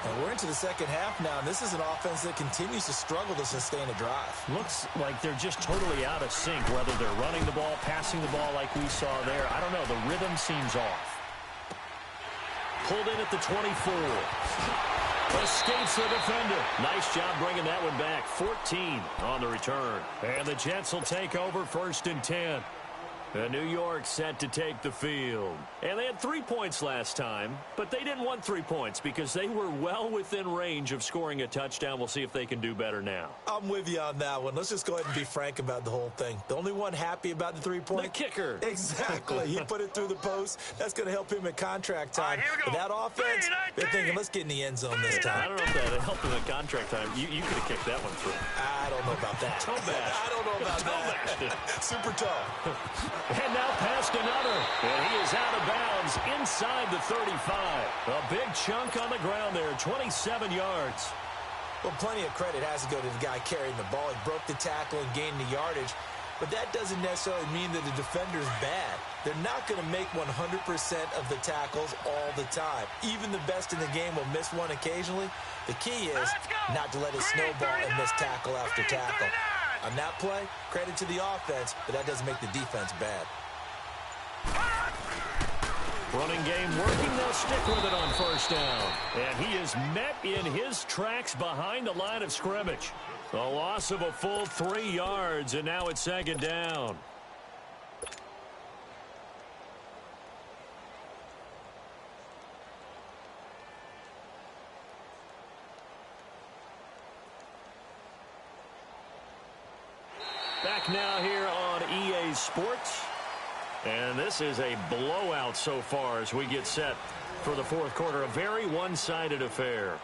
And we're into the second half now, and this is an offense that continues to struggle to sustain a drive. Looks like they're just totally out of sync, whether they're running the ball, passing the ball like we saw there. I don't know. The rhythm seems off. Pulled in at the 24. Escapes the defender. Nice job bringing that one back. 14 on the return. And the Jets will take over 1st and 10. And New York set to take the field. And they had 3 points last time, but they didn't want 3 points because they were well within range of scoring a touchdown. We'll see if they can do better now. I'm with you on that one. Let's just go ahead and be frank about the whole thing. The only one happy about the 3-point? The kicker. Exactly. He put it through the post. That's going to help him in contract time. But that offense, they're thinking, let's get in the end zone this time. I don't know if that helped him in contract time. You could have kicked that one through. I don't know about that. Toe bash. I don't know about that. Super toe. And now past another. And he is out of bounds inside the 35. A big chunk on the ground there, 27 yards. Well, plenty of credit has to go to the guy carrying the ball. He broke the tackle and gained the yardage. But that doesn't necessarily mean that the defender's bad. They're not going to make 100% of the tackles all the time. Even the best in the game will miss one occasionally. The key is not to let it snowball and miss tackle after tackle. On that play, credit to the offense, but that doesn't make the defense bad. Running game working. They'll stick with it on 1st down. And he is met in his tracks behind the line of scrimmage. A loss of a full 3 yards, and now it's 2nd down. Back now here on EA Sports. And this is a blowout so far as we get set for the 4th quarter. A very one-sided affair.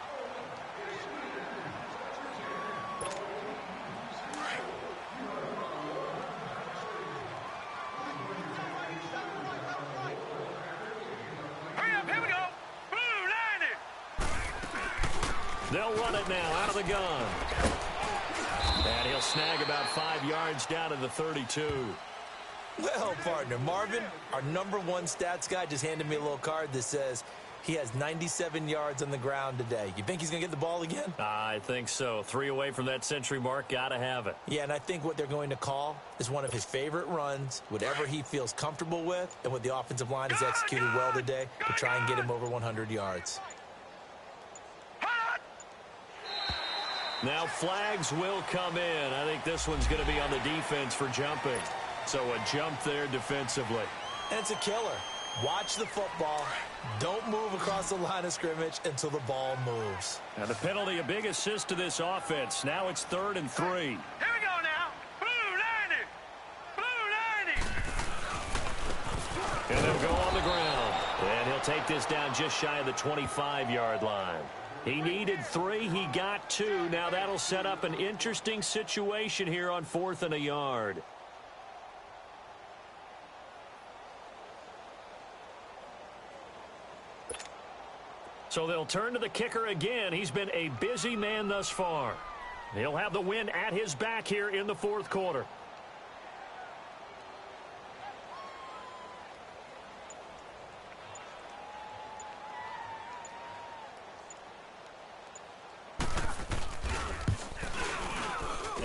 Hurry up, here we go. Blue 90. They'll run it now out of the gun. And he'll snag about 5 yards down to the 32. Well, partner, Marvin, our #1 stats guy, just handed me a little card that says he has 97 yards on the ground today. You think he's going to get the ball again? I think so. 3 away from that century mark. Got to have it. Yeah, and I think what they're going to call is one of his favorite runs, whatever he feels comfortable with, and what the offensive line has executed well today to try and get him over 100 yards. Now flags will come in. I think this one's going to be on the defense for jumping. So a jump there defensively. And it's a killer. Watch the football. Don't move across the line of scrimmage until the ball moves. And the penalty, a big assist to this offense. Now it's 3rd and 3. Here we go now. Blue 90. Blue 90. And they'll go on the ground. And he'll take this down just shy of the 25-yard line. He needed 3. He got 2. Now that'll set up an interesting situation here on 4th and a yard. So they'll turn to the kicker again. He's been a busy man thus far. He'll have the win at his back here in the 4th quarter.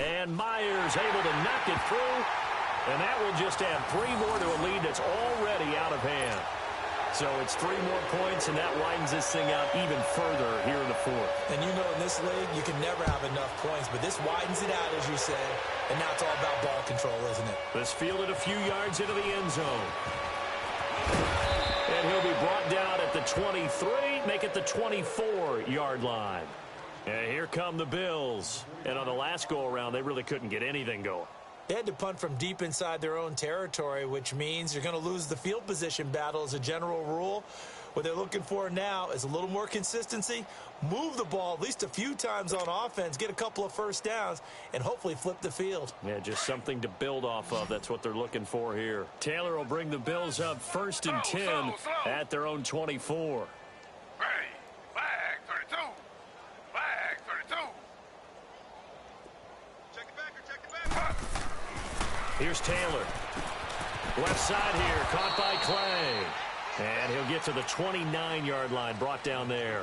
And Myers able to knock it through. And that will just add 3 more to a lead that's already out of hand. So it's 3 more points, and that widens this thing out even further here in the fourth. And you know in this league, you can never have enough points, but this widens it out, as you said, and now it's all about ball control, isn't it? This fielded a few yards into the end zone. And he'll be brought down at the 23, make it the 24-yard line. And here come the Bills. And on the last go-around, they really couldn't get anything going. They had to punt from deep inside their own territory, which means you're going to lose the field position battle as a general rule. What they're looking for now is a little more consistency, move the ball at least a few times on offense, get a couple of first downs, and hopefully flip the field. Yeah, just something to build off of. That's what they're looking for here. Taylor will bring the Bills up 1st and 10 at their own 24. Flag 32. Flag 32. Check it back or check it back. Here's Taylor. Left side here, caught by Clay. And he'll get to the 29-yard line, brought down there.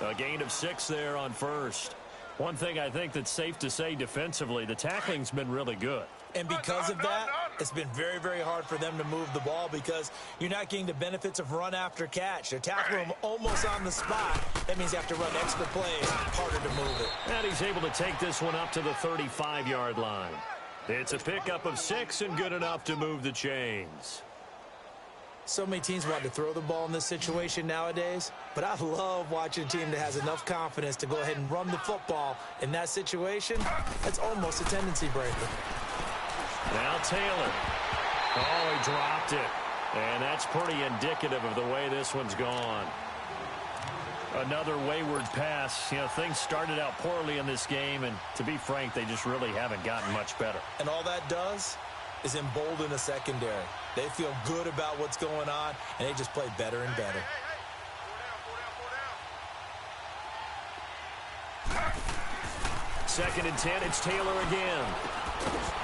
A gain of 6 there on first. One thing I think that's safe to say defensively, the tackling's been really good. And because of that, it's been very, very hard for them to move the ball because you're not getting the benefits of run after catch. They're tackling them almost on the spot. That means you have to run extra plays, harder to move it. And he's able to take this one up to the 35-yard line. It's a pickup of 6 and good enough to move the chains. So many teams want to throw the ball in this situation nowadays, but I love watching a team that has enough confidence to go ahead and run the football. In that situation, that's almost a tendency breaker. Now Taylor. Oh, he dropped it. And that's pretty indicative of the way this one's gone. Another wayward pass. You know, things started out poorly in this game, and to be frank, they just really haven't gotten much better. And all that does is embolden the secondary. They feel good about what's going on, and they just play better and better. Second and 10, it's Taylor again.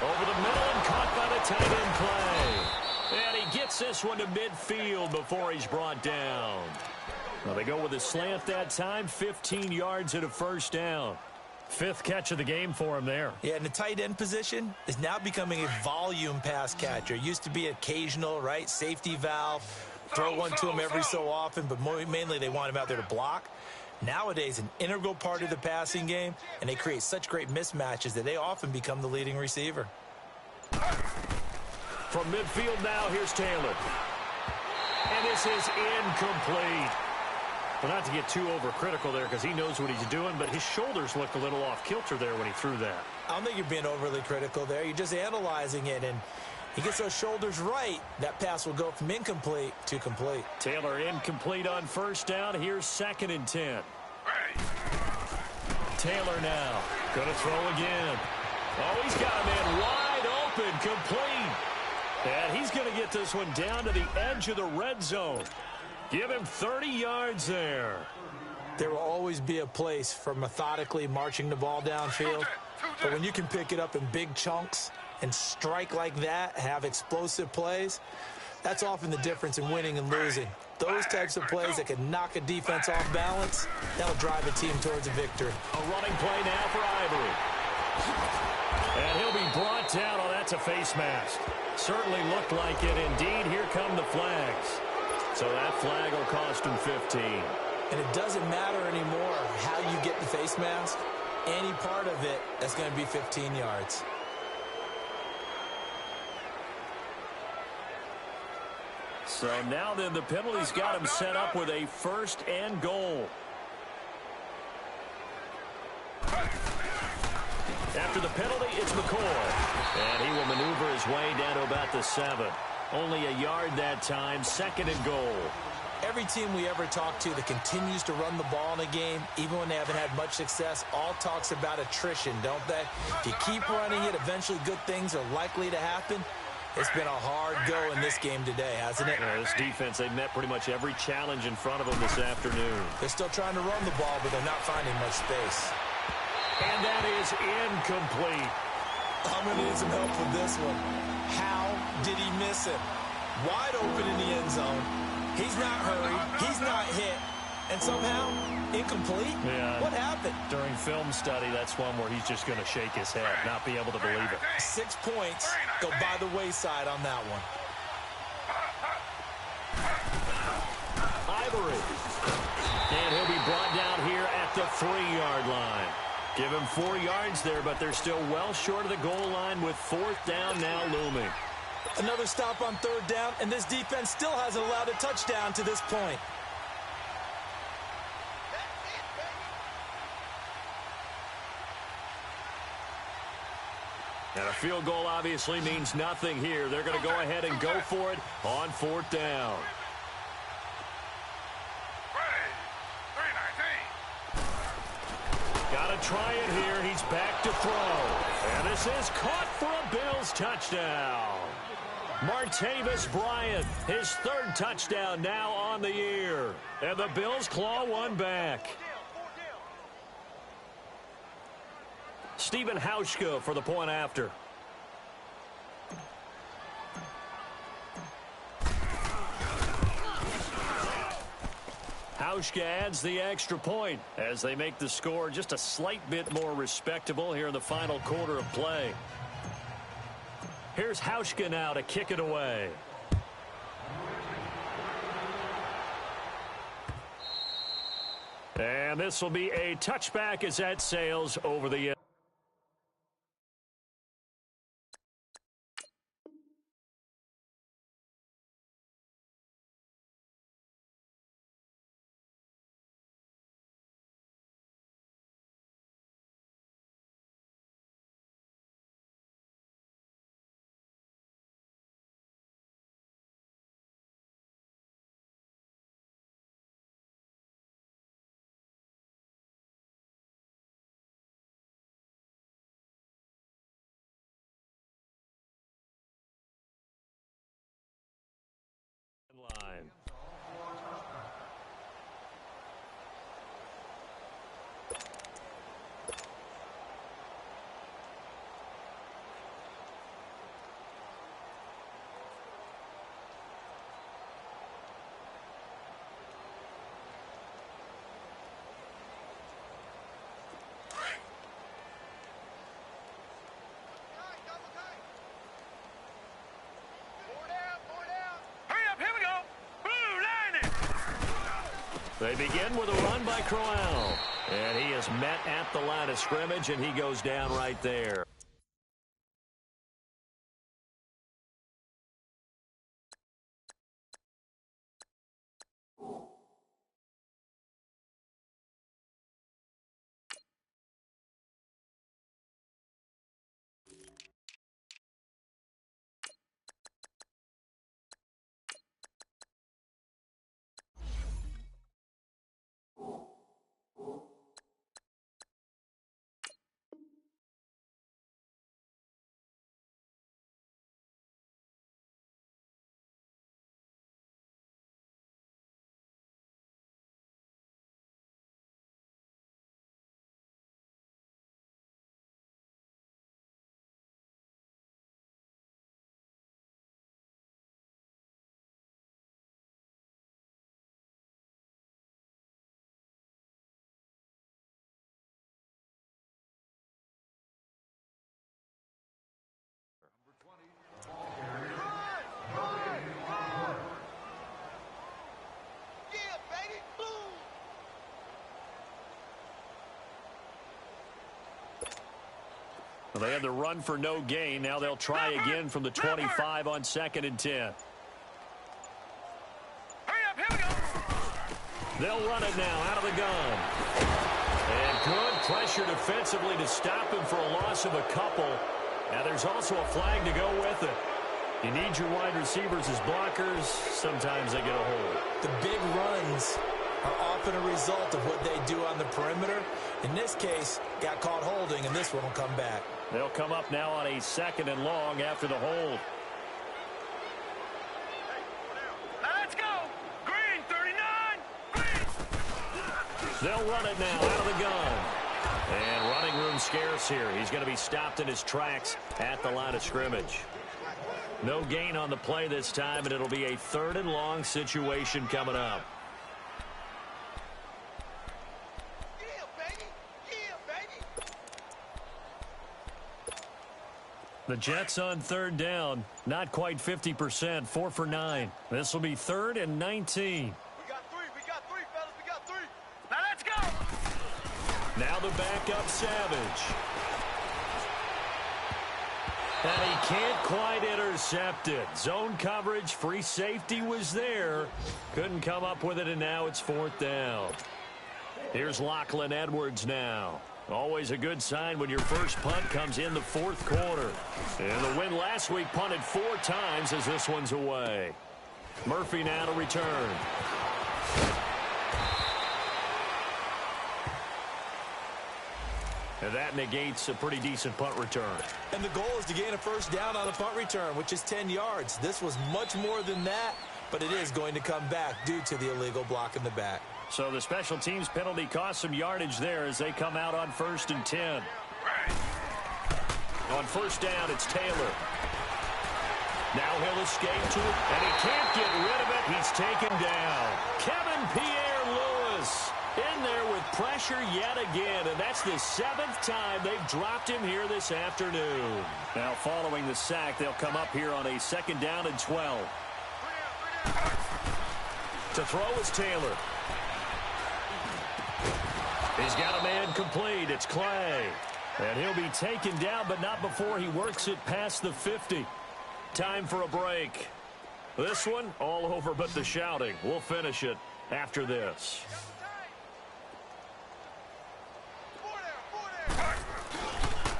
Over the middle and caught by the tight end play. And he gets this one to midfield before he's brought down. Well, they go with a slant that time, 15 yards and a first down. 5th catch of the game for him there. Yeah, and the tight end position is now becoming a volume pass catcher. It used to be occasional, right? Safety valve. Throw one to him every so often, but mainly they want him out there to block. Nowadays, an integral part of the passing game, and they create such great mismatches that they often become the leading receiver. From midfield now, here's Taylor. And this is incomplete. Well, not to get too overcritical there because he knows what he's doing, but his shoulders look a little off kilter there when he threw that. I don't think you're being overly critical there. You're just analyzing it, and he gets those shoulders right. That pass will go from incomplete to complete. Taylor incomplete on first down. Here's 2nd and 10. Taylor now. Going to throw again. Oh, he's got a man wide open, complete. And he's going to get this one down to the edge of the red zone. Give him 30 yards there. There will always be a place for methodically marching the ball downfield. But when you can pick it up in big chunks and strike like that, have explosive plays, that's often the difference in winning and losing. Those types of plays that can knock a defense off balance, that'll drive a team towards a victory. A running play now for Ivory. And he'll be brought down. Oh, that's a face mask. Certainly looked like it. Indeed, here come the flags. So that flag will cost him 15. And it doesn't matter anymore how you get the face mask. Any part of it, that's going to be 15 yards. So now then the penalty's got him set up with a 1st and goal. After the penalty, it's McCoy. And he will maneuver his way down to about the 7. Only a yard that time, 2nd and goal. Every team we ever talk to that continues to run the ball in a game, even when they haven't had much success, all talks about attrition, don't they? If you keep running it, eventually good things are likely to happen. It's been a hard go in this game today, hasn't it? Yeah, this defense, they've met pretty much every challenge in front of them this afternoon. They're still trying to run the ball, but they're not finding much space. And that is incomplete. I'm going to need some help with this one. How did he miss it? Wide open in the end zone. He's not hurried. He's not hit. and somehow incomplete? Yeah. What happened? During film study, that's one where he's just going to shake his head, not be able to believe it. 6 points go by the wayside on that one. Ivory. And he'll be brought down here at the 3-yard line. Give him 4 yards there, but they're still well short of the goal line with 4th down now looming. Another stop on 3rd down, and this defense still hasn't allowed a touchdown to this point. And a field goal obviously means nothing here. They're going to go ahead and go for it on 4th down. Got to try it here. He's back to throw. And this is caught for a Bills touchdown. Martavis Bryant, his 3rd touchdown now on the year. And the Bills claw one back. Stephen Hauschka for the point after. Hauschka adds the extra point as they make the score just a slight bit more respectable here in the final quarter of play. Here's Hauschka now to kick it away. And this will be a touchback as that sails over the end. Line. They begin with a run by Crowell. And he is met at the line of scrimmage, and he goes down right there. Well, they had the run for no gain. Now they'll try again from the 25 on 2nd and 10. Hurry up, here we go. They'll run it now out of the gun. And good pressure defensively to stop him for a loss of a couple. Now there's also a flag to go with it. You need your wide receivers as blockers. Sometimes they get a hold. The big runs are often a result of what they do on the perimeter. In this case, got caught holding, and this one will come back. They'll come up now on a 2nd and long after the hold. Now let's go. Green, 39. Green. They'll run it now out of the gun. And running room scarce here. He's going to be stopped in his tracks at the line of scrimmage. No gain on the play this time, and it'll be a 3rd and long situation coming up. The Jets on third down. Not quite 50%. 4 for 9. This will be 3rd and 19. We got three, fellas. We got three. Now let's go. Now the backup Savage. And he can't quite intercept it. Zone coverage, free safety was there. Couldn't come up with it, and now it's 4th down. Here's Lachlan Edwards now. Always a good sign when your first punt comes in the 4th quarter. And the win last week punted 4 times as this one's away. Murphy now to return. And that negates a pretty decent punt return. And the goal is to gain a first down on a punt return, which is 10 yards. This was much more than that, but it is going to come back due to the illegal block in the back. So the special teams penalty cost some yardage there as they come out on 1st and 10. On 1st down, it's Taylor. Now he'll escape to it, and he can't get rid of it. He's taken down. Kevin Pierre-Louis in there with pressure yet again, and that's the 7th time they've dropped him here this afternoon. Now following the sack, they'll come up here on a 2nd down and 12. To throw is Taylor. He's got a man complete. It's Clay. And he'll be taken down, but not before he works it past the 50. Time for a break. This one, all over but the shouting. We'll finish it after this.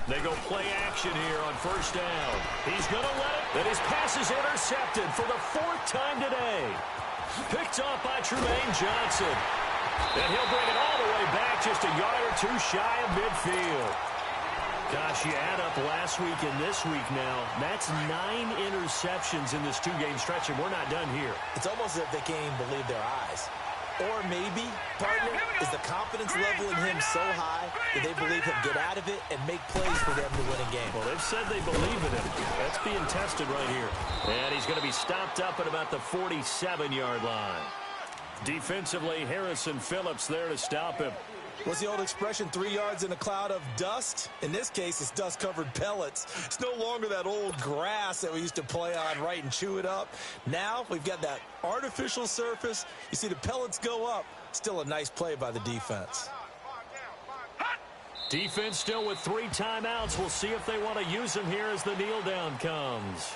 They go play action here on 1st down. He's going to let it. And his pass is intercepted for the 4th time today. Picked off by Tremaine Johnson. And he'll bring it all the way back just a yard or 2 shy of midfield. Gosh, you add up last week and this week now. That's 9 interceptions in this 2-game stretch, and we're not done here. It's almost as if they can't even believe their eyes. Or maybe, partner, is the confidence level in him so high that they believe he'll get out of it and make plays for them to win a game. Well, they've said they believe in him. That's being tested right here. And he's going to be stopped up at about the 47-yard line. Defensively, Harrison Phillips there to stop him. What's the old expression, 3 yards in a cloud of dust? In this case, it's dust-covered pellets. It's no longer that old grass that we used to play on, right, and chew it up. Now we've got that artificial surface. You see the pellets go up. Still a nice play by the defense. Defense still with 3 timeouts. We'll see if they want to use them here as the kneel down comes.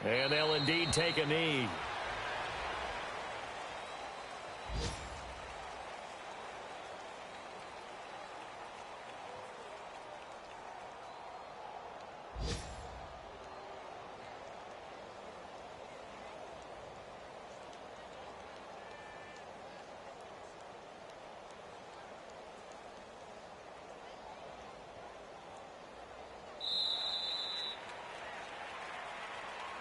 And they'll indeed take a knee.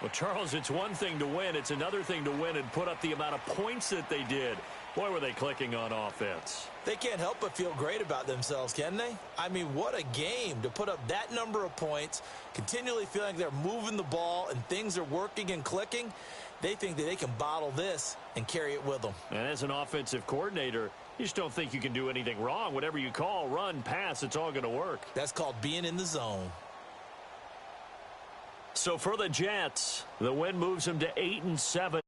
Well, Charles, it's one thing to win. It's another thing to win and put up the amount of points that they did. Boy, were they clicking on offense. They can't help but feel great about themselves, can they? I mean, what a game to put up that number of points, continually feeling they're moving the ball and things are working and clicking. They think that they can bottle this and carry it with them. And as an offensive coordinator, you just don't think you can do anything wrong. Whatever you call, run, pass, it's all going to work. That's called being in the zone. So for the Jets, the win moves them to 8-7.